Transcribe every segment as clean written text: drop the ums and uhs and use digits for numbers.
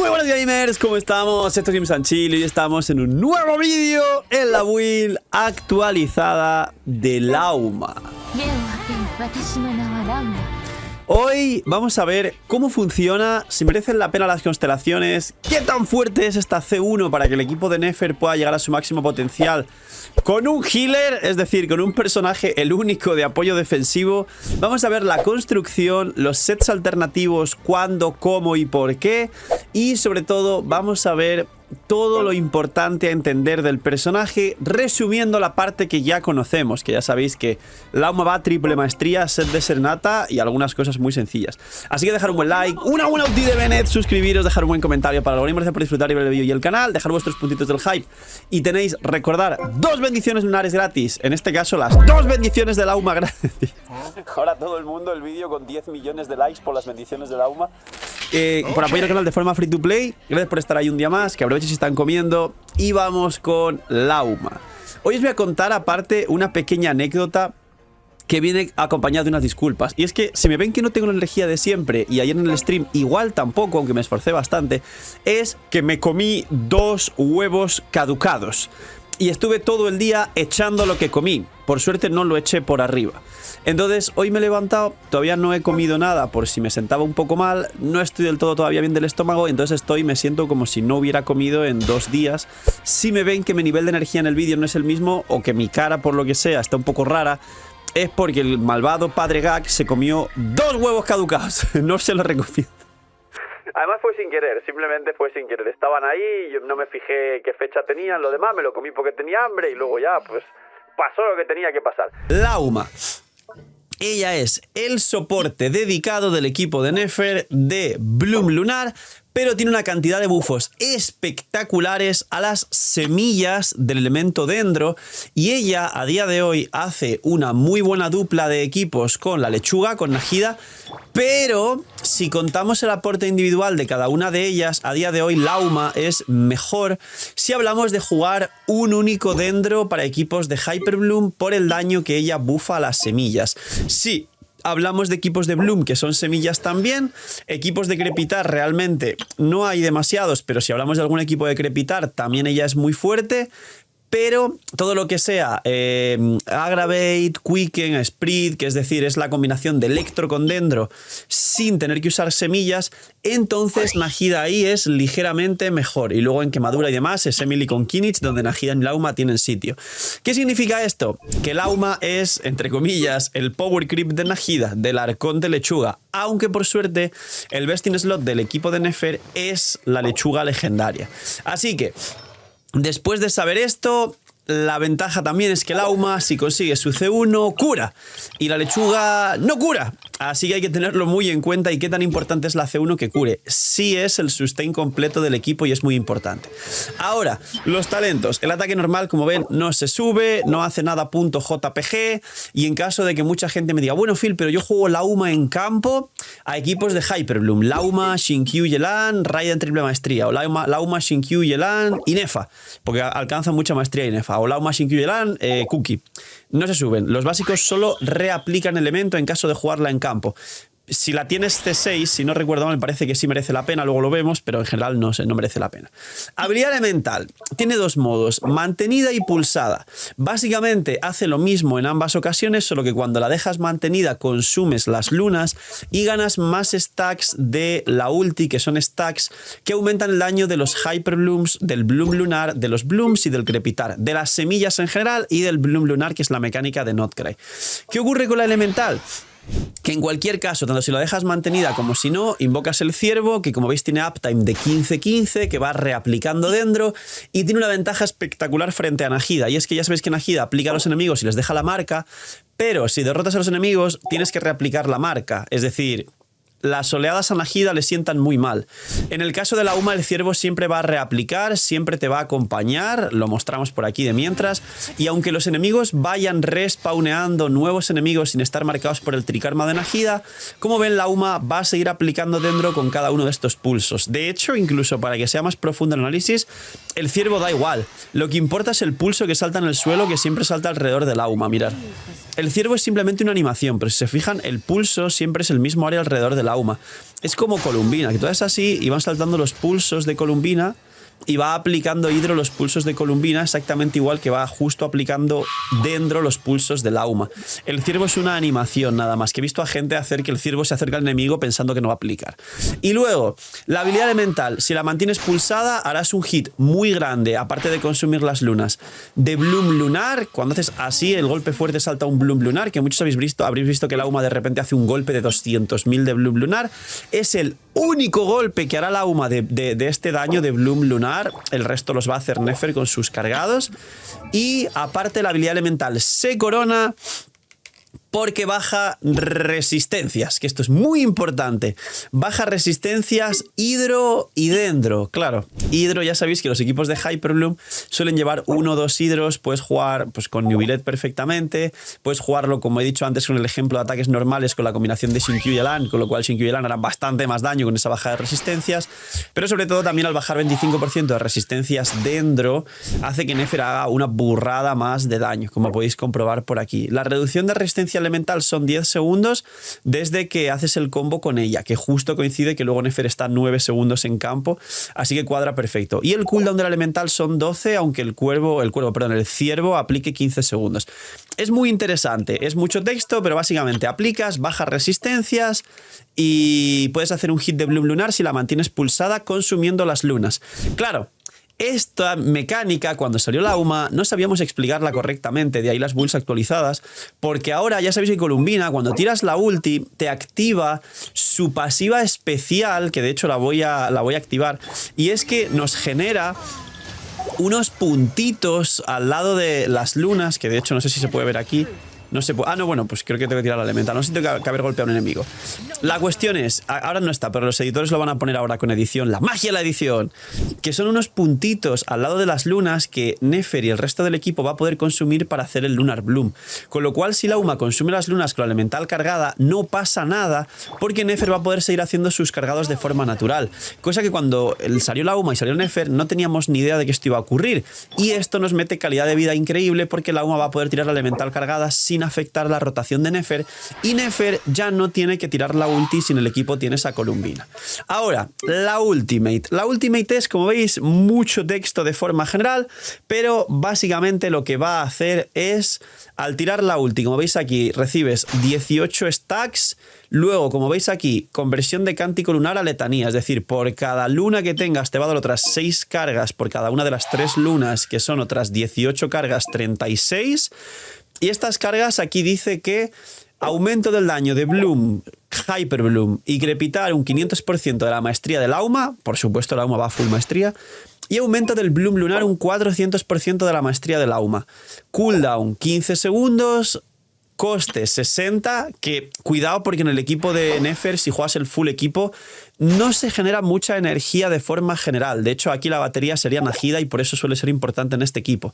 Muy buenos gamers, ¿cómo estamos? Esto es GameSandChill y hoy estamos en un nuevo vídeo en la build actualizada de Lauma. Hoy vamos a ver cómo funciona, si merecen la pena las constelaciones, qué tan fuerte es esta C1 para que el equipo de Nefer pueda llegar a su máximo potencial con un healer, es decir, con un personaje el único de apoyo defensivo. Vamos a ver la construcción, los sets alternativos, cuándo, cómo y por qué. Y sobre todo vamos a ver todo lo importante a entender del personaje, resumiendo la parte que ya conocemos, que ya sabéis que Lauma va a triple maestría, set de Serenata y algunas cosas muy sencillas. Así que dejar un buen like, una buena ulti de Bennett, suscribiros, dejar un buen comentario para los gracias por disfrutar y ver el vídeo y el canal, dejar vuestros puntitos del hype y tenéis, recordar, 2 bendiciones lunares gratis, en este caso las 2 bendiciones de Lauma gratis. Ahora todo el mundo el vídeo con 10 millones de likes por las bendiciones de Lauma. Por apoyar al canal de forma free to play. Gracias por estar ahí un día más, que aprovechen si están comiendo. Y vamos con Lauma. Hoy os voy a contar aparte una pequeña anécdota que viene acompañada de unas disculpas. Y es que si me ven que no tengo la energía de siempre, y ayer en el stream igual tampoco, aunque me esforcé bastante, es que me comí 2 huevos caducados. Y estuve todo el día echando lo que comí. Por suerte no lo eché por arriba. Entonces hoy me he levantado, todavía no he comido nada por si me sentaba un poco mal, no estoy del todo todavía bien del estómago, entonces me siento como si no hubiera comido en 2 días. Si me ven que mi nivel de energía en el vídeo no es el mismo o que mi cara por lo que sea está un poco rara, es porque el malvado padre Gag se comió 2 huevos caducados. No se lo recomiendo. Además fue sin querer, simplemente fue sin querer. Estaban ahí, yo no me fijé qué fecha tenían, lo demás me lo comí porque tenía hambre y luego ya pues pasó lo que tenía que pasar. Lauma. Ella es el soporte dedicado del equipo de Nefer de Bloom Lunar, pero tiene una cantidad de buffos espectaculares a las semillas del elemento dendro, y ella a día de hoy hace una muy buena dupla de equipos con la lechuga, con Najida, pero si contamos el aporte individual de cada una de ellas, a día de hoy Lauma es mejor si hablamos de jugar un único dendro para equipos de Hyper Bloom por el daño que ella bufa a las semillas. Sí. Hablamos de equipos de Bloom que son semillas también, equipos de Crepitar realmente no hay demasiados, pero si hablamos de algún equipo de Crepitar también ella es muy fuerte. Pero todo lo que sea Aggravate, Quicken, Spread, que es decir, es la combinación de Electro con Dendro sin tener que usar semillas, entonces Najida ahí es ligeramente mejor. Y luego en quemadura y demás es Emily con Kinich, donde Najida y Lauma tienen sitio. ¿Qué significa esto? Que Lauma es, entre comillas, el power creep de Najida, del arcón de lechuga. Aunque por suerte el best in slot del equipo de Nefer es la lechuga legendaria. Así que después de saber esto, la ventaja también es que Lauma, si consigue su C1, cura. Y la lechuga no cura. Así que hay que tenerlo muy en cuenta. ¿Y qué tan importante es la C1 que cure? Sí es el sustain completo del equipo y es muy importante. Ahora, los talentos. El ataque normal, como ven, no se sube, no hace nada .jpg. Y en caso de que mucha gente me diga, bueno, Phil, pero yo juego Lauma en campo a equipos de Hyper Bloom. Lauma, Shinkyu, Yelan, Raiden triple maestría. O Lauma, Shinkyu, Yelan y Nefa. Porque alcanzan mucha maestría y Nefa. O Lauma, Shinkyu, Yelan, Cookie. No se suben. Los básicos solo reaplican elemento en caso de jugarla en campo. Si la tienes C6, si no recuerdo mal, me parece que sí merece la pena, luego lo vemos, pero en general no merece la pena. Habilidad elemental. Tiene 2 modos, mantenida y pulsada. Básicamente hace lo mismo en ambas ocasiones, solo que cuando la dejas mantenida consumes las lunas y ganas más stacks de la ulti, que son stacks que aumentan el daño de los Hyper Blooms, del Bloom Lunar, de los Blooms y del Crepitar, de las semillas en general y del Bloom Lunar, que es la mecánica de Notcry. ¿Qué ocurre con la elemental? Que en cualquier caso, tanto si lo dejas mantenida como si no, invocas el ciervo, que como veis tiene uptime de 15-15, que va reaplicando dentro y tiene una ventaja espectacular frente a Najida. Y es que ya sabéis que Najida aplica a los enemigos y les deja la marca, pero si derrotas a los enemigos tienes que reaplicar la marca. Es decir, las oleadas a Najida le sientan muy mal. En el caso de Lauma, el ciervo siempre va a reaplicar, siempre te va a acompañar, lo mostramos por aquí de mientras, y aunque los enemigos vayan respawneando nuevos enemigos sin estar marcados por el trikarma de Najida, como ven, Lauma va a seguir aplicando dendro con cada uno de estos pulsos. De hecho, incluso para que sea más profundo el análisis, el ciervo da igual. Lo que importa es el pulso que salta en el suelo, que siempre salta alrededor del auma, mirad. El ciervo es simplemente una animación, pero si se fijan, el pulso siempre es el mismo área alrededor del auma. Es como Columbina, que todo es así y van saltando los pulsos de Columbina y va aplicando Hydro los pulsos de Columbina exactamente igual que va justo aplicando Dendro los pulsos del auma. El ciervo es una animación nada más, que he visto a gente hacer que el ciervo se acerque al enemigo pensando que no va a aplicar. Y luego, la habilidad elemental, si la mantienes pulsada harás un hit muy grande, aparte de consumir las lunas, de Bloom Lunar. Cuando haces así, el golpe fuerte salta un Bloom Lunar, que muchos habréis visto que el auma de repente hace un golpe de 200.000 de Bloom Lunar. Es el único golpe que hará la auma de este daño de Bloom Lunar. El resto los va a hacer Nefer con sus cargados. Y aparte la habilidad elemental se corona porque baja resistencias, que esto es muy importante. Baja resistencias Hydro y Dendro. Claro, Hydro ya sabéis que los equipos de Hyperbloom suelen llevar 1 o 2 Hydros. Puedes jugar pues, con Nubilet perfectamente. Puedes jugarlo, como he dicho antes, con el ejemplo de ataques normales con la combinación de Xingqiu y Elan, con lo cual Xingqiu y Elan harán bastante más daño con esa baja de resistencias. Pero sobre todo también al bajar 25% de resistencias Dendro hace que Nefer haga una burrada más de daño, como podéis comprobar por aquí. La reducción de resistencia elemental son 10 segundos desde que haces el combo con ella, que justo coincide que luego Nefer está 9 segundos en campo, así que cuadra perfecto. Y el cooldown del elemental son 12, aunque el ciervo aplique 15 segundos. Es muy interesante, es mucho texto, pero básicamente aplicas, bajas resistencias y puedes hacer un hit de Bloom Lunar si la mantienes pulsada consumiendo las lunas. Claro, esta mecánica, cuando salió la auma, no sabíamos explicarla correctamente, de ahí las builds actualizadas, porque ahora ya sabéis que Columbina, cuando tiras la ulti, te activa su pasiva especial, que de hecho la voy a activar, y es que nos genera unos puntitos al lado de las lunas, que de hecho no sé si se puede ver aquí. No se puede. Ah, no, bueno, pues creo que tengo que tirar la elemental. No sé si tengo que haber golpeado a un enemigo. La cuestión es, ahora no está, pero los editores lo van a poner ahora con edición, la magia de la edición, que son unos puntitos al lado de las lunas que Nefer y el resto del equipo va a poder consumir para hacer el Lunar Bloom. Con lo cual, si la Uma consume las lunas con la elemental cargada, no pasa nada, porque Nefer va a poder seguir haciendo sus cargados de forma natural. Cosa que cuando salió la Uma y salió Nefer, no teníamos ni idea de que esto iba a ocurrir. Y esto nos mete calidad de vida increíble, porque la Uma va a poder tirar la elemental cargada sin afectar la rotación de Nefer, y Nefer ya no tiene que tirar la ulti si en el equipo tiene esa Columbina. Ahora, la Ultimate. La Ultimate es, como veis, mucho texto de forma general, pero básicamente lo que va a hacer es, al tirar la ulti, como veis aquí, recibes 18 stacks. Luego, como veis aquí, conversión de cántico lunar a letanía, es decir, por cada luna que tengas te va a dar otras 6 cargas por cada una de las 3 lunas, que son otras 18 cargas, 36. Y estas cargas aquí dice que aumento del daño de Bloom, Hyper Bloom y Crepitar un 500% de la maestría del Auma, por supuesto la Auma va a full maestría, y aumento del Bloom Lunar un 400% de la maestría del Auma. Cooldown 15 segundos, coste 60, que cuidado porque en el equipo de Nefer, si juegas el full equipo, no se genera mucha energía de forma general. De hecho, aquí la batería sería Najida y por eso suele ser importante en este equipo.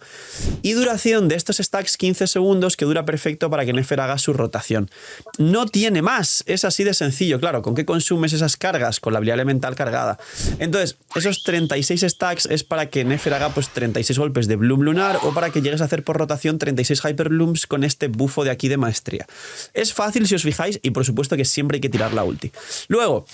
Y duración de estos stacks 15 segundos, que dura perfecto para que Nefer haga su rotación. No tiene más, es así de sencillo. Claro, ¿con qué consumes esas cargas? Con la habilidad elemental cargada. Entonces, esos 36 stacks es para que Nefer haga pues 36 golpes de Bloom Lunar o para que llegues a hacer por rotación 36 Hyper Blooms con este bufo de aquí de maestría. Es fácil si os fijáis y por supuesto que siempre hay que tirar la ulti. Luego,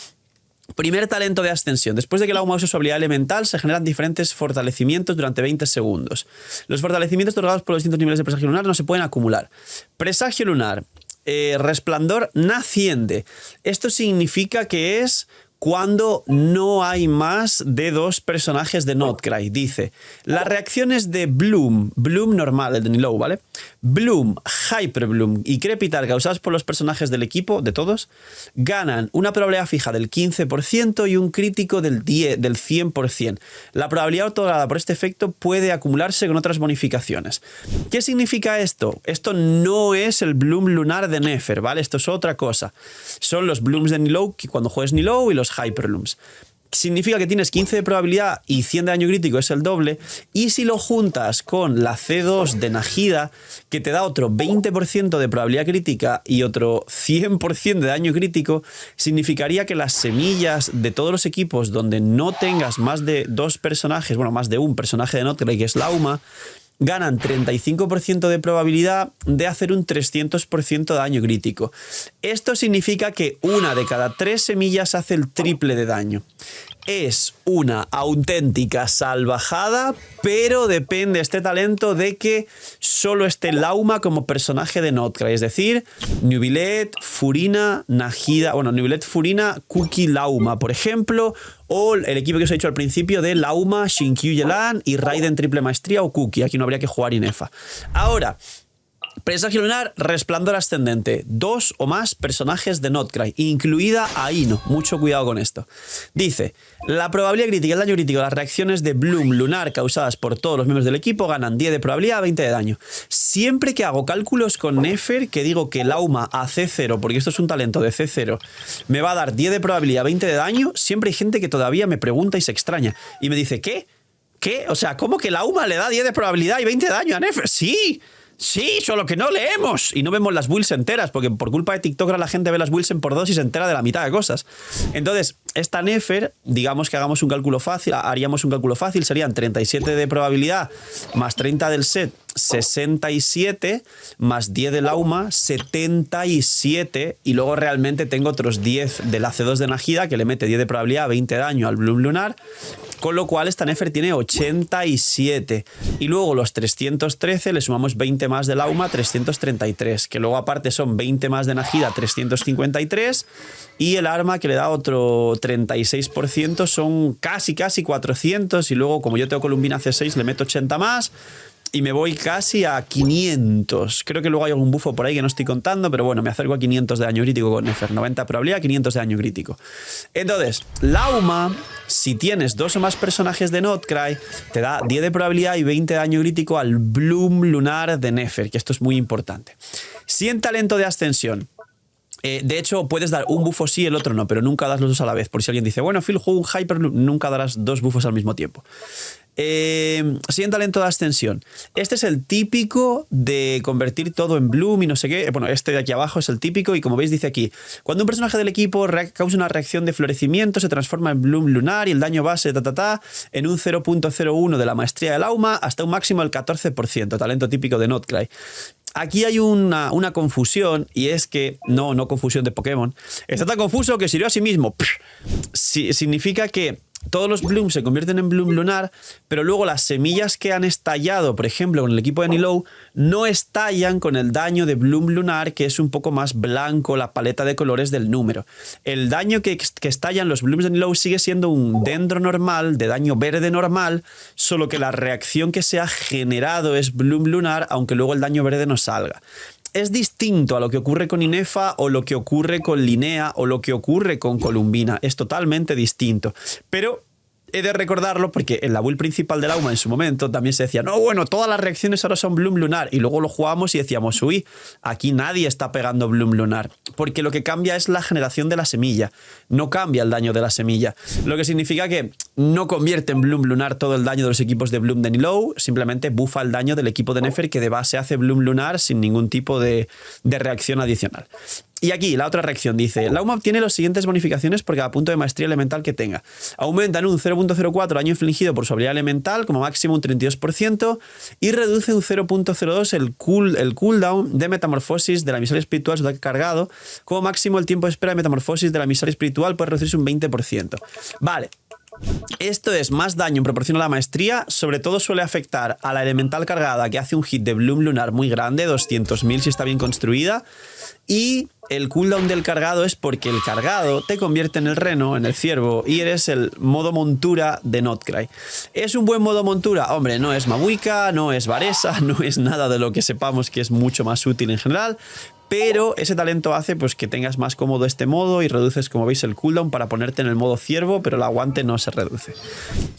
primer talento de ascensión. Después de que la Uma use su habilidad elemental, se generan diferentes fortalecimientos durante 20 segundos. Los fortalecimientos otorgados por los distintos niveles de presagio lunar no se pueden acumular. Presagio lunar. Resplandor naciente. Esto significa que es cuando no hay más de 2 personajes de Notcry. Dice, las reacciones de Bloom normal, el de Nilou, ¿vale? Bloom, Hyper Bloom y Crepitar causadas por los personajes del equipo, de todos, ganan una probabilidad fija del 15% y un crítico del 100%. La probabilidad otorgada por este efecto puede acumularse con otras bonificaciones. ¿Qué significa esto? Esto no es el Bloom lunar de Nefer, ¿vale? Esto es otra cosa. Son los Blooms de Nilou, que cuando juegues Nilou, y los Hyperlooms. significa que tienes 15 de probabilidad y 100 de daño crítico, es el doble. Y si lo juntas con la C2 de Nahida, que te da otro 20% de probabilidad crítica y otro 100% de daño crítico, significaría que las semillas de todos los equipos donde no tengas más de dos personajes, bueno, más de un personaje de Notcry, que es Lauma, ganan 35% de probabilidad de hacer un 300% de daño crítico. Esto significa que una de cada 3 semillas hace el triple de daño. Es una auténtica salvajada, pero depende este talento de que solo esté Lauma como personaje de Notcry, es decir, Neuvillette, Furina, Nahida, bueno, Neuvillette, Furina, Cookie, Lauma, por ejemplo, o el equipo que os he dicho al principio de Lauma, Shinkyu, Yelan y Raiden triple maestría o Cookie. Aquí no habría que jugar Inefa. Ahora, presagio lunar, resplandor ascendente. 2 o más personajes de Notcry, incluida Aino. Mucho cuidado con esto. Dice, la probabilidad crítica, el daño crítico, las reacciones de Bloom lunar causadas por todos los miembros del equipo ganan 10 de probabilidad, 20 de daño. Siempre que hago cálculos con Nefer, que digo que Lauma a C0, porque esto es un talento de C0, me va a dar 10 de probabilidad, 20 de daño, siempre hay gente que todavía me pregunta y se extraña. Y me dice, ¿qué? ¿Qué? O sea, ¿cómo que Lauma le da 10 de probabilidad y 20 de daño a Nefer? ¡Sí! Sí, solo que no leemos y no vemos las builds enteras, porque por culpa de TikTok ahora la gente ve las builds en por 2 y se entera de la mitad de cosas. Entonces, esta Nefer, digamos que hagamos un cálculo fácil, haríamos un cálculo fácil, serían 37 de probabilidad más 30 del set, 67, más 10 de Lauma, 77, y luego realmente tengo otros 10 de la C2 de Nahida, que le mete 10 de probabilidad, 20 de daño al Bloom lunar, con lo cual esta Nefer tiene 87. Y luego los 313 le sumamos 20 más de Lauma, 333, que luego aparte son 20 más de Nahida, 353, y el arma que le da otro 36% son casi 400, y luego como yo tengo Columbina C6 le meto 80 más, y me voy casi a 500. Creo que luego hay algún bufo por ahí que no estoy contando, pero bueno, me acerco a 500 de daño crítico con Nefer. 90 probabilidad, 500 de daño crítico. Entonces, Lauma, si tienes 2 o más personajes de Notcry, te da 10 de probabilidad y 20 de daño crítico al Bloom lunar de Nefer, que esto es muy importante. Si en talento de ascensión, de hecho, puedes dar un bufo sí, el otro no, pero nunca das los dos a la vez. Por si alguien dice, bueno, Phil, juego un Hyperloop, nunca darás 2 bufos al mismo tiempo. Siguiente talento de ascensión. Este es el típico de convertir todo en Bloom y no sé qué. Bueno, este de aquí abajo es el típico y como veis dice aquí, cuando un personaje del equipo causa una reacción de florecimiento se transforma en Bloom lunar y el daño base en un 0.01 de la maestría de Lauma hasta un máximo del 14%. Talento típico de Notcry. Aquí hay una confusión y es que, no confusión de Pokémon, está tan confuso que sirvió a sí mismo. Significa que todos los Bloom se convierten en Bloom lunar, pero luego las semillas que han estallado, por ejemplo, con el equipo de Nilou, no estallan con el daño de Bloom lunar, que es un poco más blanco, la paleta de colores del número. El daño que estallan los Blooms de Nilou sigue siendo un dendro normal, de daño verde normal, solo que la reacción que se ha generado es Bloom lunar, aunque luego el daño verde no salga. Es distinto a lo que ocurre con Inefa o lo que ocurre con Linea o lo que ocurre con Columbina. Es totalmente distinto. Pero he de recordarlo porque en la build principal de Lauma en su momento también se decía, no, bueno, todas las reacciones ahora son Bloom lunar. Y luego lo jugábamos y decíamos, uy, aquí nadie está pegando Bloom lunar. Porque lo que cambia es la generación de la semilla. No cambia el daño de la semilla. Lo que significa que no convierte en Bloom lunar todo el daño de los equipos de Bloom de Nilou, simplemente bufa el daño del equipo de Nefer que de base hace Bloom lunar sin ningún tipo de reacción adicional. Y aquí la otra reacción dice, Lauma obtiene las siguientes bonificaciones por cada punto de maestría elemental que tenga. Aumenta en un 0.04 daño infligido por su habilidad elemental, como máximo un 32%, y reduce un 0.02 el cooldown de metamorfosis de la emisario espiritual su ataque cargado, como máximo el tiempo de espera de metamorfosis de la emisario espiritual puede reducirse un 20%. Vale. Esto es más daño en proporción a la maestría, sobre todo suele afectar a la elemental cargada que hace un hit de Bloom lunar muy grande, 200.000 si está bien construida, y el cooldown del cargado es porque el cargado te convierte en el reno, en el ciervo, y eres el modo montura de Notcry. ¿Es un buen modo montura? Hombre, no es Mabuika, no es Varesa, no es nada de lo que sepamos que es mucho más útil en general, pero ese talento hace pues que tengas más cómodo este modo y reduces, como veis, el cooldown para ponerte en el modo ciervo, pero el aguante no se reduce.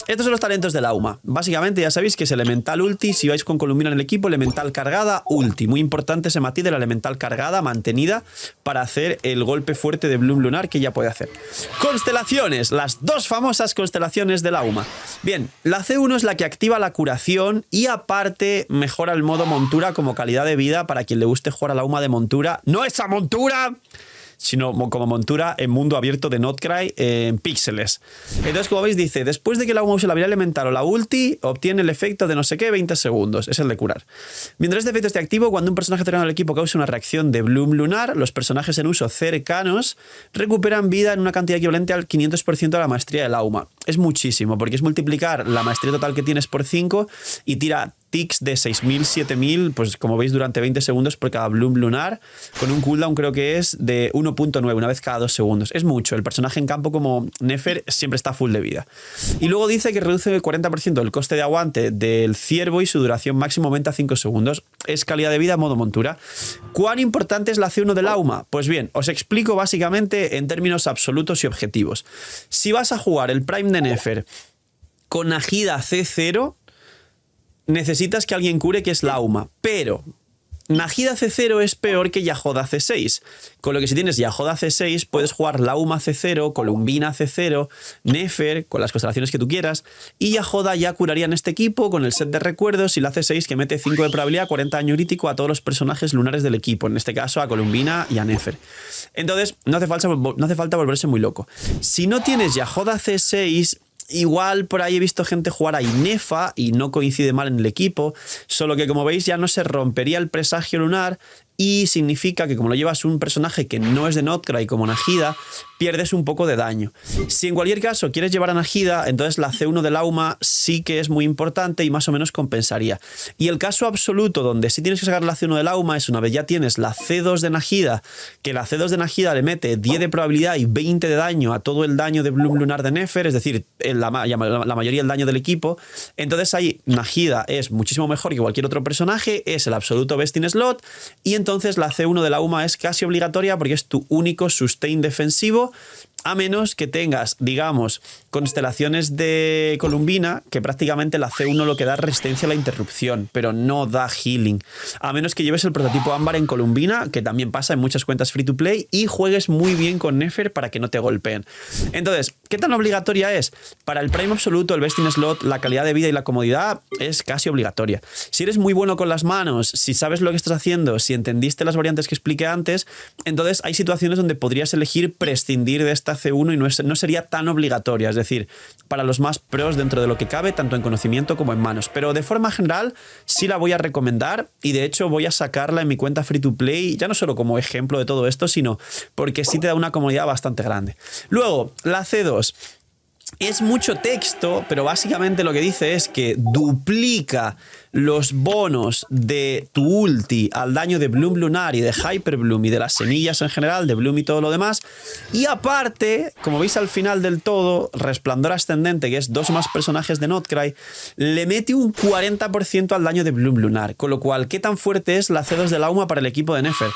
Estos son los talentos del Auma. Básicamente ya sabéis que es elemental ulti, si vais con Columbina en el equipo, elemental cargada, ulti. Muy importante ese matiz de la elemental cargada, mantenida, para hacer el golpe fuerte de Bloom Lunar que ya puede hacer. Constelaciones, las dos famosas constelaciones del Auma. Bien, la C1 es la que activa la curación y aparte mejora el modo montura como calidad de vida para quien le guste jugar al Auma de montura. No esa montura, sino como montura en mundo abierto de Notcry en píxeles. Entonces, como veis, dice, después de que el Auma use la habilidad elemental o la ulti, obtiene el efecto de no sé qué, 20 segundos. Es el de curar. Mientras este efecto esté activo, cuando un personaje cercano al equipo cause una reacción de Bloom Lunar, los personajes en uso cercanos recuperan vida en una cantidad equivalente al 500% de la maestría del Auma. Es muchísimo, porque es multiplicar la maestría total que tienes por 5 y tira ticks de 6000, 7000, pues como veis durante 20 segundos por cada Bloom Lunar, con un cooldown creo que es de 1.9, una vez cada 2 segundos. Es mucho, el personaje en campo como Nefer siempre está full de vida. Y luego dice que reduce el 40% del coste de aguante del ciervo y su duración máximo aumenta a 5 segundos. Es calidad de vida modo montura. ¿Cuán importante es la C1 del Auma? Pues bien, os explico básicamente en términos absolutos y objetivos. Si vas a jugar el Prime de Nefer con Nahida C0, necesitas que alguien cure, que es la Auma, pero Nahida C0 es peor que Yahoda C6, con lo que si tienes Yahoda C6 puedes jugar Lauma C0, Columbina C0, Nefer con las constelaciones que tú quieras, y Yahoda ya curaría en este equipo con el set de recuerdos y la C6 que mete 5 de probabilidad, 40 daño crítico a todos los personajes lunares del equipo, en este caso a Columbina y a Nefer. Entonces no hace falta volverse muy loco. Si no tienes Yahoda C6, igual por ahí he visto gente jugar a Inefa y no coincide mal en el equipo, solo que como veis ya no se rompería el presagio lunar y significa que como lo llevas un personaje que no es de Notcry como Nahida, pierdes un poco de daño. Si en cualquier caso quieres llevar a Nahida, entonces la C1 del Auma sí que es muy importante y más o menos compensaría. Y el caso absoluto donde sí tienes que sacar la C1 del Auma es una vez ya tienes la C2 de Nahida, que la C2 de Nahida le mete 10 de probabilidad y 20 de daño a todo el daño de Bloom Lunar de Nefer, es decir, la mayoría del daño del equipo. Entonces ahí Nahida es muchísimo mejor que cualquier otro personaje, es el absoluto best in slot, y entonces la C1 de la Auma es casi obligatoria porque es tu único sustain defensivo, a menos que tengas, digamos, constelaciones de Columbina, que prácticamente la C1 lo que da es resistencia a la interrupción, pero no da healing. A menos que lleves el prototipo ámbar en Columbina, que también pasa en muchas cuentas free to play, y juegues muy bien con Nefer para que no te golpeen. Entonces, ¿qué tan obligatoria es? Para el Prime absoluto, el best in slot, la calidad de vida y la comodidad es casi obligatoria. Si eres muy bueno con las manos, si sabes lo que estás haciendo, si entendiste las variantes que expliqué antes, entonces hay situaciones donde podrías elegir prescindir de esta C1 y no sería tan obligatoria, es decir, para los más pros dentro de lo que cabe, tanto en conocimiento como en manos. Pero de forma general sí la voy a recomendar y de hecho voy a sacarla en mi cuenta free to play, ya no solo como ejemplo de todo esto, sino porque sí te da una comodidad bastante grande. Luego, la C2. Es mucho texto, pero básicamente lo que dice es que duplica los bonos de tu ulti al daño de Bloom Lunar y de Hyper Bloom y de las semillas en general, de Bloom y todo lo demás. Y aparte, como veis al final del todo, Resplandor Ascendente, que es 2 más personajes de Notcry, le mete un 40% al daño de Bloom Lunar. Con lo cual, ¿qué tan fuerte es la C2 del Auma para el equipo de Nefer?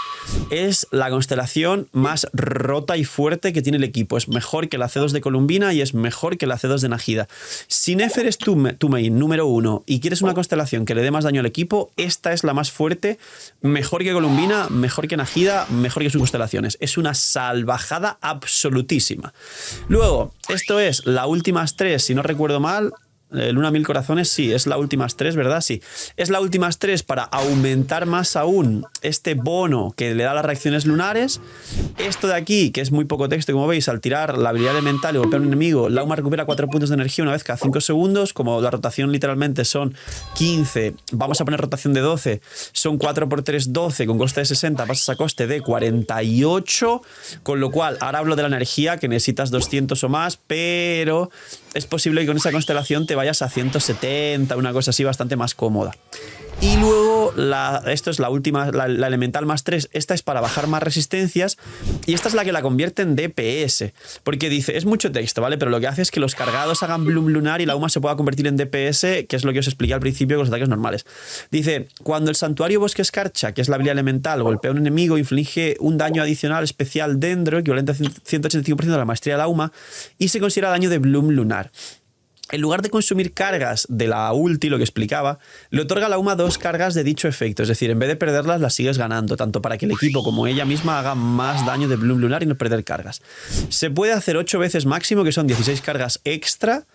Es la constelación más rota y fuerte que tiene el equipo. Es mejor que la C2 de Columbina y es mejor que la C2 de Nahida. Si Nefer es tu main número 1 y quieres una constelación que le dé más daño al equipo, esta es la más fuerte, mejor que Columbina, mejor que Nahida, mejor que sus constelaciones. Es una salvajada absolutísima. Luego, esto es la últimas 3, si no recuerdo mal. Luna 1000 corazones, sí, es la últimas 3, ¿verdad? Sí, es la últimas 3 para aumentar más aún este bono que le da las reacciones lunares. Esto de aquí, que es muy poco texto, como veis, al tirar la habilidad elemental y golpear a un enemigo, Lauma recupera 4 puntos de energía una vez cada 5 segundos. Como la rotación literalmente son 15, vamos a poner rotación de 12, son 4 por 3, 12, con coste de 60, pasas a coste de 48, con lo cual, ahora hablo de la energía, que necesitas 200 o más, pero es posible que con esa constelación te vayas a 170, una cosa así bastante más cómoda. Y luego, esto es la última, la elemental más 3. Esta es para bajar más resistencias. Y esta es la que la convierte en DPS. Porque dice, es mucho texto, ¿vale? Pero lo que hace es que los cargados hagan bloom lunar y la UMA se pueda convertir en DPS, que es lo que os expliqué al principio con los ataques normales. Dice, cuando el santuario bosque escarcha, que es la habilidad elemental, golpea a un enemigo, inflige un daño adicional especial dentro, equivalente a 185% de la maestría de la UMA, y se considera daño de bloom lunar. En lugar de consumir cargas de la ulti, lo que explicaba, le otorga a la UMA 2 cargas de dicho efecto. Es decir, en vez de perderlas, las sigues ganando, tanto para que el equipo como ella misma haga más daño de bloom lunar y no perder cargas. Se puede hacer 8 veces máximo, que son 16 cargas extra,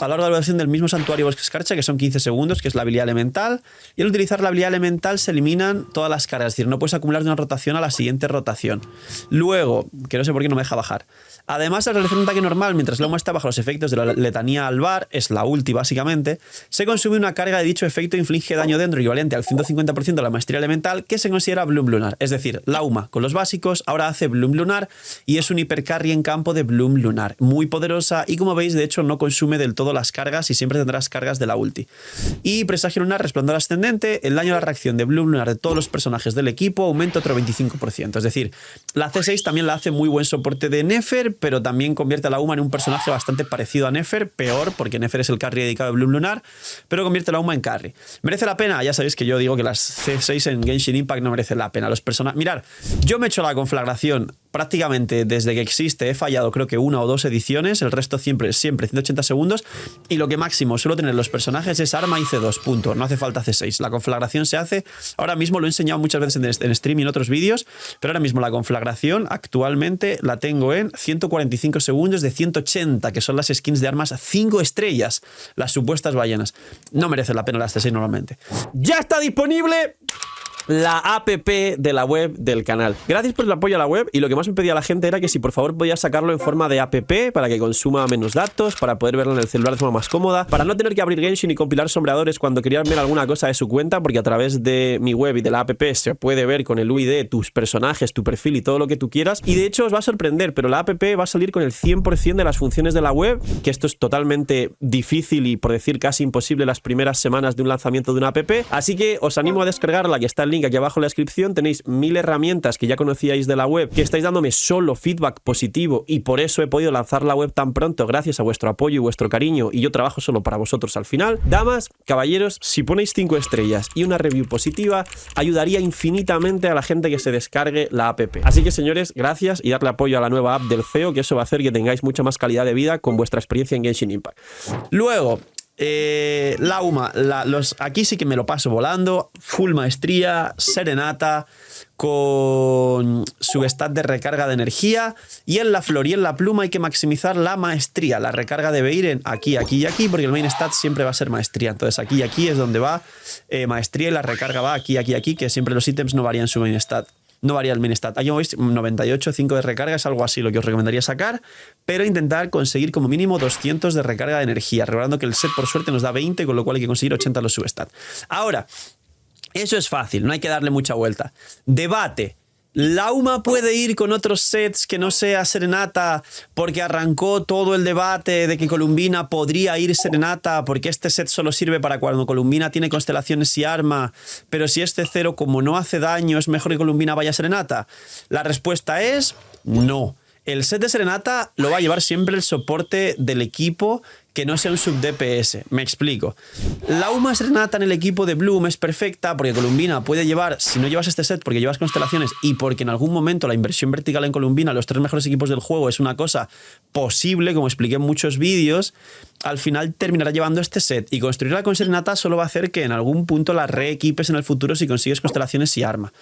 a lo largo de la duración del mismo santuario bosque escarcha, que son 15 segundos, que es la habilidad elemental. Y al utilizar la habilidad elemental se eliminan todas las cargas. Es decir, no puedes acumular de una rotación a la siguiente rotación. Luego, que no sé por qué no me deja bajar. Además, al realizar un ataque normal, mientras la UMA está bajo los efectos de la letanía albar, es la ulti básicamente, se consume una carga de dicho efecto e inflige daño dentro equivalente al 150% de la maestría elemental, que se considera bloom lunar. Es decir, la UMA con los básicos ahora hace bloom lunar y es un hipercarry en campo de bloom lunar. Muy poderosa y, como veis, de hecho no consume del todo las cargas y siempre tendrás cargas de la ulti. Y presagio lunar, resplandor ascendente, el daño a la reacción de bloom lunar de todos los personajes del equipo aumenta otro 25%. Es decir, la C6 también la hace muy buen soporte de Nefer, pero también convierte a la UMA en un personaje bastante parecido a Nefer, peor, porque Nefer es el carry dedicado a bloom lunar, pero convierte a la UMA en carry. ¿Merece la pena? Ya sabéis que yo digo que las C6 en Genshin Impact no merecen la pena. Los personajes... Mirad, yo me he hecho la conflagración prácticamente desde que existe. He fallado creo que 1 o 2 ediciones, el resto siempre 180 segundos, y lo que máximo suelo tener los personajes es arma y C2, punto. No hace falta C6. La conflagración se hace, ahora mismo lo he enseñado muchas veces en stream y en otros vídeos, pero ahora mismo la conflagración actualmente la tengo en 145 segundos de 180, que son las skins de armas 5 estrellas, las supuestas ballenas. No merece la pena las C6 normalmente. ¡Ya está disponible la app de la web del canal! Gracias por el apoyo a la web, y lo que más me pedía la gente era que si por favor podía sacarlo en forma de app para que consuma menos datos, para poder verlo en el celular de forma más cómoda, para no tener que abrir Genshin y compilar sombreadores cuando querían ver alguna cosa de su cuenta, porque a través de mi web y de la app se puede ver con el UID tus personajes, tu perfil y todo lo que tú quieras. Y de hecho os va a sorprender, pero la app va a salir con el 100% de las funciones de la web, que esto es totalmente difícil y por decir casi imposible las primeras semanas de un lanzamiento de una app, así que os animo a descargarla, que está en link aquí abajo en la descripción. Tenéis 1000 herramientas que ya conocíais de la web, que estáis dándome solo feedback positivo, y por eso he podido lanzar la web tan pronto, gracias a vuestro apoyo y vuestro cariño, y yo trabajo solo para vosotros al final. Damas, caballeros, si ponéis 5 estrellas y una review positiva, ayudaría infinitamente a la gente que se descargue la app. Así que, señores, gracias, y darle apoyo a la nueva app del CEO, que eso va a hacer que tengáis mucha más calidad de vida con vuestra experiencia en Genshin Impact. Luego, la UMA, aquí sí que me lo paso volando, full maestría, serenata, con su stat de recarga de energía, y en la flor y en la pluma hay que maximizar la maestría. La recarga debe ir en aquí, aquí y aquí, porque el main stat siempre va a ser maestría. Entonces aquí y aquí es donde va maestría, y la recarga va aquí, aquí y aquí, que siempre los ítems no varían su main stat. No varía el main stat. Aquí veis 98, 5 de recarga, es algo así lo que os recomendaría sacar, pero intentar conseguir como mínimo 200 de recarga de energía, recordando que el set por suerte nos da 20, con lo cual hay que conseguir 80 los substat. Ahora, eso es fácil, no hay que darle mucha vuelta. Debate. ¿La UMA puede ir con otros sets que no sea Serenata porque arrancó todo el debate de que Columbina podría ir Serenata porque este set solo sirve para cuando Columbina tiene constelaciones y arma, pero si este cero como no hace daño es mejor que Columbina vaya Serenata? La respuesta es no. El set de Serenata lo va a llevar siempre el soporte del equipo que no sea un sub-DPS. Me explico. La UMA Serenata en el equipo de Bloom es perfecta porque Columbina puede llevar, si no llevas este set porque llevas constelaciones y porque en algún momento la inversión vertical en Columbina, los 3 mejores equipos del juego, es una cosa posible, como expliqué en muchos vídeos, al final terminará llevando este set, y construirla con Serenata solo va a hacer que en algún punto la reequipes en el futuro si consigues constelaciones y arma.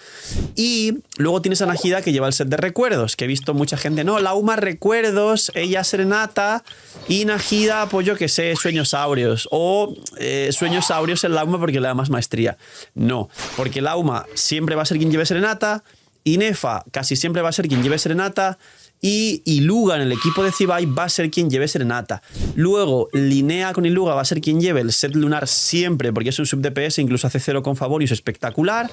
Y luego tienes a Najida, que lleva el set de recuerdos, que he visto mucha gente, no, la UMA recuerdos, ella Serenata, y Najida, pues yo que sé, sueños áureos, o sueños áureos en la UMA porque le da más maestría. No, porque la UMA siempre va a ser quien lleve Serenata, y Nefa casi siempre va a ser quien lleve Serenata, y Iluga en el equipo de Zibai va a ser quien lleve Serenata. Luego, Linea con Iluga va a ser quien lleve el set lunar siempre, porque es un sub DPS, incluso hace 0 con Favorius, espectacular.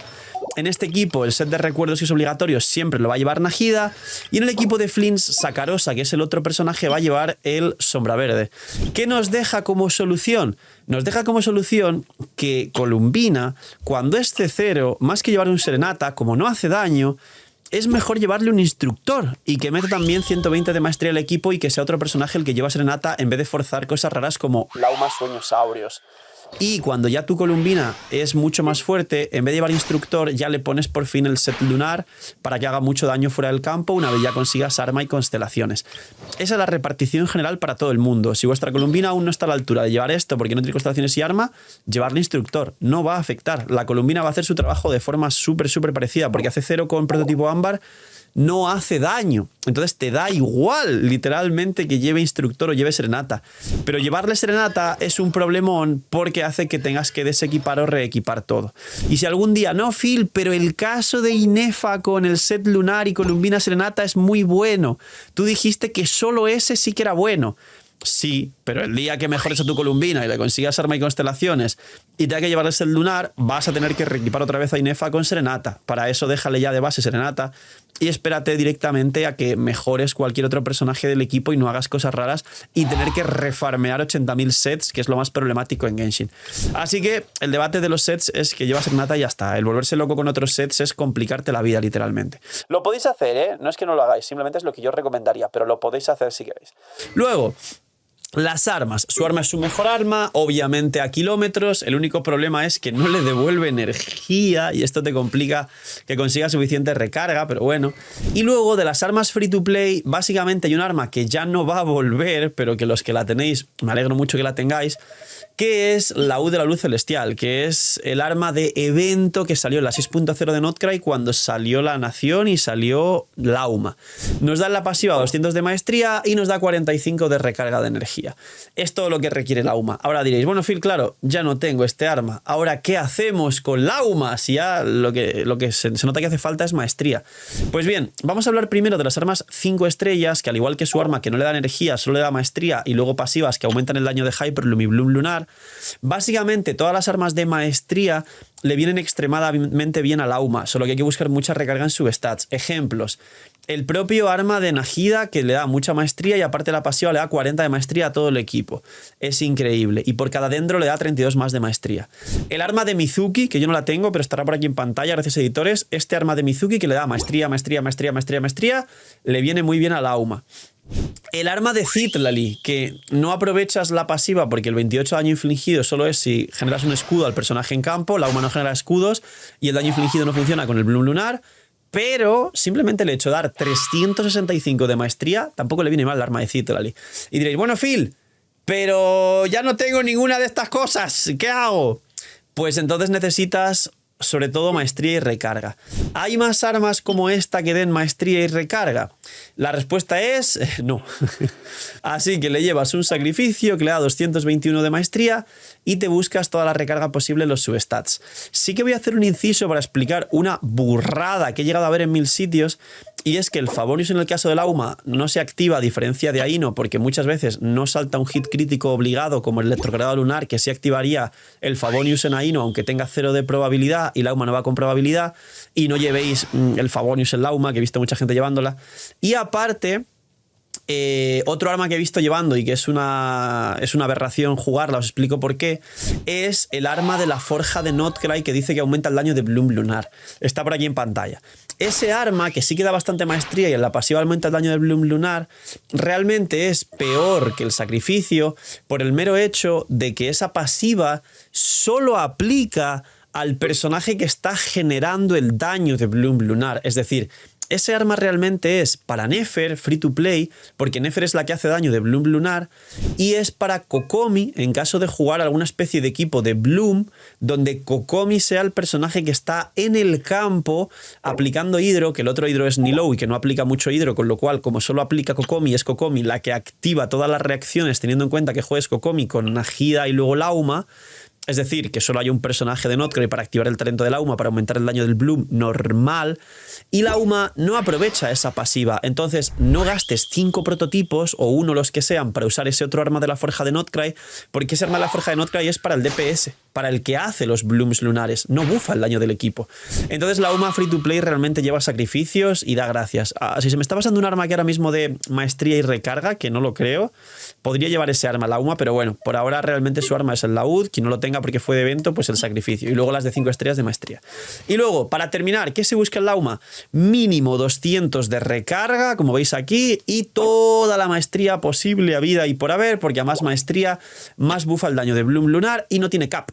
En este equipo, el set de recuerdos que es obligatorio siempre lo va a llevar Najida. Y en el equipo de Flints, Sakarosa, que es el otro personaje, va a llevar el Sombra Verde. ¿Qué nos deja como solución? Nos deja como solución que Columbina, cuando es C0, más que llevar un Serenata, como no hace daño, es mejor llevarle un instructor y que meta también 120 de maestría al equipo y que sea otro personaje el que lleva Serenata en vez de forzar cosas raras como Lauma Sueños Áureos. Y cuando ya tu Columbina es mucho más fuerte, en vez de llevar instructor, ya le pones por fin el set lunar para que haga mucho daño fuera del campo una vez ya consigas arma y constelaciones. Esa es la repartición general para todo el mundo. Si vuestra Columbina aún no está a la altura de llevar esto porque no tiene constelaciones y arma, llevarle instructor. No va a afectar. La Columbina va a hacer su trabajo de forma súper parecida porque hace 0 con prototipo ámbar. No hace daño. Entonces te da igual, literalmente, que lleve instructor o lleve Serenata. Pero llevarle Serenata es un problemón porque hace que tengas que desequipar o reequipar todo. Y si algún día, no, Phil, pero el caso de Inefa con el set lunar y Columbina Serenata es muy bueno. Tú dijiste que solo ese sí que era bueno. Sí, pero el día que mejores a tu Columbina y le consigas arma y constelaciones y tenga que llevarles el lunar, vas a tener que reequipar otra vez a Inefa con Serenata. Para eso déjale ya de base Serenata y espérate directamente a que mejores cualquier otro personaje del equipo y no hagas cosas raras y tener que refarmear 80.000 sets, que es lo más problemático en Genshin. Así que el debate de los sets es que llevas Serenata y ya está. El volverse loco con otros sets es complicarte la vida, literalmente. Lo podéis hacer, ¿eh? No es que no lo hagáis, simplemente es lo que yo recomendaría, pero lo podéis hacer si queréis. Luego, las armas. Su arma es su mejor arma, obviamente a kilómetros. El único problema es que no le devuelve energía y esto te complica que consiga suficiente recarga, pero bueno. Y luego de las armas free to play, básicamente hay un arma que ya no va a volver, pero que los que la tenéis, me alegro mucho que la tengáis, que es la U de la Luz Celestial, que es el arma de evento que salió en la 6.0 de Notcry cuando salió la Nación y salió Lauma. Nos da en la pasiva 200 de maestría y nos da 45 de recarga de energía. Es todo lo que requiere Lauma. Ahora diréis, bueno, Phil, claro, ya no tengo este arma. Ahora, ¿qué hacemos con Lauma? Si ya lo que se nota que hace falta es maestría. Pues bien, vamos a hablar primero de las armas 5 estrellas, que al igual que su arma que no le da energía, solo le da maestría, y luego pasivas que aumentan el daño de Hyperloom y Bloom Lunar. Básicamente todas las armas de maestría le vienen extremadamente bien a Lauma, solo que hay que buscar mucha recarga en substats. Ejemplos: el propio arma de Najida, que le da mucha maestría y aparte la pasiva le da 40 de maestría a todo el equipo. Es increíble. Y por cada dendro le da 32 más de maestría. El arma de Mizuki, que yo no la tengo, pero estará por aquí en pantalla, gracias editores. Este arma de Mizuki, que le da maestría, le viene muy bien a Lauma. El arma de Citlali, que no aprovechas la pasiva porque el 28 daño infligido solo es si generas un escudo al personaje en campo, Lauma no genera escudos y el daño infligido no funciona con el Bloom Lunar, pero simplemente el hecho de dar 365 de maestría tampoco le viene mal el arma de Citlali. Y diréis, bueno, Phil, pero ya no tengo ninguna de estas cosas, ¿qué hago? Pues entonces necesitas sobre todo maestría y recarga. ¿Hay más armas como esta que den maestría y recarga? La respuesta es no. Así que le llevas un sacrificio que le da 221 de maestría y te buscas toda la recarga posible en los substats. Sí que voy a hacer un inciso para explicar una burrada que he llegado a ver en 1000 sitios, y es que el Favonius en el caso de Lauma no se activa a diferencia de Aino porque muchas veces no salta un hit crítico obligado como el electrocargado lunar, que sí activaría el Favonius en Aino aunque tenga 0 de probabilidad y Lauma no va con probabilidad, y no llevéis el Favonius en Lauma, que he visto mucha gente llevándola. Y aparte, otro arma que he visto llevando y que es una aberración jugarla, os explico por qué, es el arma de la forja de Notcry, que dice que aumenta el daño de Bloom Lunar. Está por aquí en pantalla. Ese arma, que sí que da bastante maestría y en la pasiva aumenta el daño de Bloom Lunar, realmente es peor que el sacrificio por el mero hecho de que esa pasiva solo aplica al personaje que está generando el daño de Bloom Lunar. Es decir, ese arma realmente es para Nefer, free to play, porque Nefer es la que hace daño de Bloom Lunar, y es para Kokomi en caso de jugar alguna especie de equipo de Bloom, donde Kokomi sea el personaje que está en el campo aplicando hidro, que el otro hidro es Nilou y que no aplica mucho hidro, con lo cual, como solo aplica Kokomi, es Kokomi la que activa todas las reacciones, teniendo en cuenta que juegues Kokomi con Najida y luego Lauma. es decir, que solo hay un personaje de Notcry para activar el talento del Auma para aumentar el daño del Bloom normal, y la Auma no aprovecha esa pasiva. Entonces no gastes 5 prototipos o uno los que sean para usar ese otro arma de la forja de Notcry, porque ese arma de la forja de Notcry es para el DPS, para el que hace los Blooms lunares, no bufa el daño del equipo. Entonces la Auma free to play realmente lleva sacrificios y da gracias. Si se me está pasando un arma que ahora mismo de maestría y recarga, que no lo creo, podría llevar ese arma la Auma, pero bueno, por ahora realmente su arma es el laúd. Quien no lo tenga porque fue de evento, pues el sacrificio, y luego las de 5 estrellas de maestría. Y luego, para terminar, ¿qué se busca en la Auma? Mínimo 200 de recarga, como veis aquí, y toda la maestría posible a vida y por haber, porque a más maestría, más bufa el daño de Bloom lunar y no tiene cap.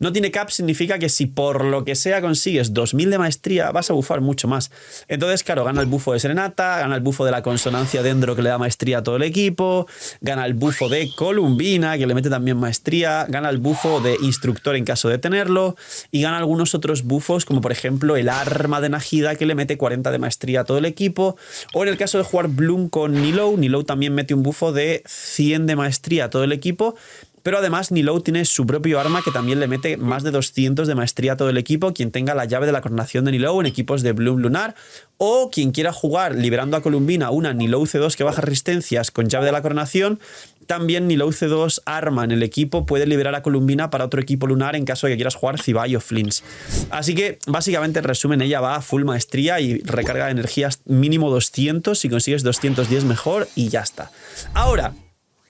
No tiene cap significa que si por lo que sea consigues 2000 de maestría, vas a bufar mucho más. Entonces, claro, gana el bufo de Serenata, gana el bufo de la consonancia dendro que le da maestría a todo el equipo, gana el bufo de Columbina, que le mete también maestría, gana el bufo de Instructor en caso de tenerlo, y gana algunos otros bufos, como por ejemplo el arma de Najida, que le mete 40 de maestría a todo el equipo, o en el caso de jugar Bloom con Nilou también mete un bufo de 100 de maestría a todo el equipo. Pero además Nilou tiene su propio arma que también le mete más de 200 de maestría a todo el equipo. Quien tenga la llave de la coronación de Nilou en equipos de Bloom lunar, o quien quiera jugar liberando a Columbina una Nilou C2 que baja resistencias con llave de la coronación, también Nilou C2 arma en el equipo puede liberar a Columbina para otro equipo lunar en caso de que quieras jugar Zibai o Flins. Así que básicamente en resumen, ella va a full maestría y recarga de energías mínimo 200. Si consigues 210 mejor y ya está. Ahora,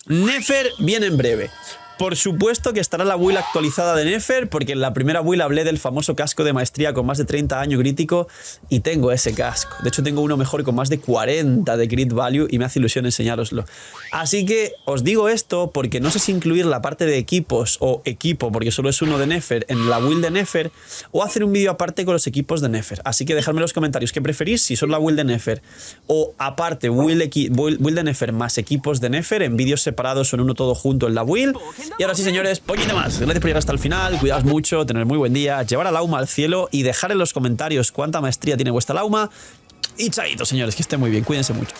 Nefer viene en breve. Por supuesto que estará la build actualizada de Nefer, porque en la primera build hablé del famoso casco de maestría con más de 30 años crítico y tengo ese casco. De hecho tengo uno mejor con más de 40 de crit value y me hace ilusión enseñároslo. Así que os digo esto porque no sé si incluir la parte de equipos o equipo, porque solo es uno de Nefer, en la build de Nefer, o hacer un vídeo aparte con los equipos de Nefer. Así que dejadme en los comentarios qué preferís, si son la build de Nefer o aparte build de Nefer más equipos de Nefer en vídeos separados o en uno todo junto en la build. Y ahora sí, señores, poquito más. Gracias por llegar hasta el final. Cuidaos mucho, tener muy buen día, llevar al Auma al cielo y dejar en los comentarios cuánta maestría tiene vuestra Auma. Y chaito, señores, que esté muy bien. Cuídense mucho.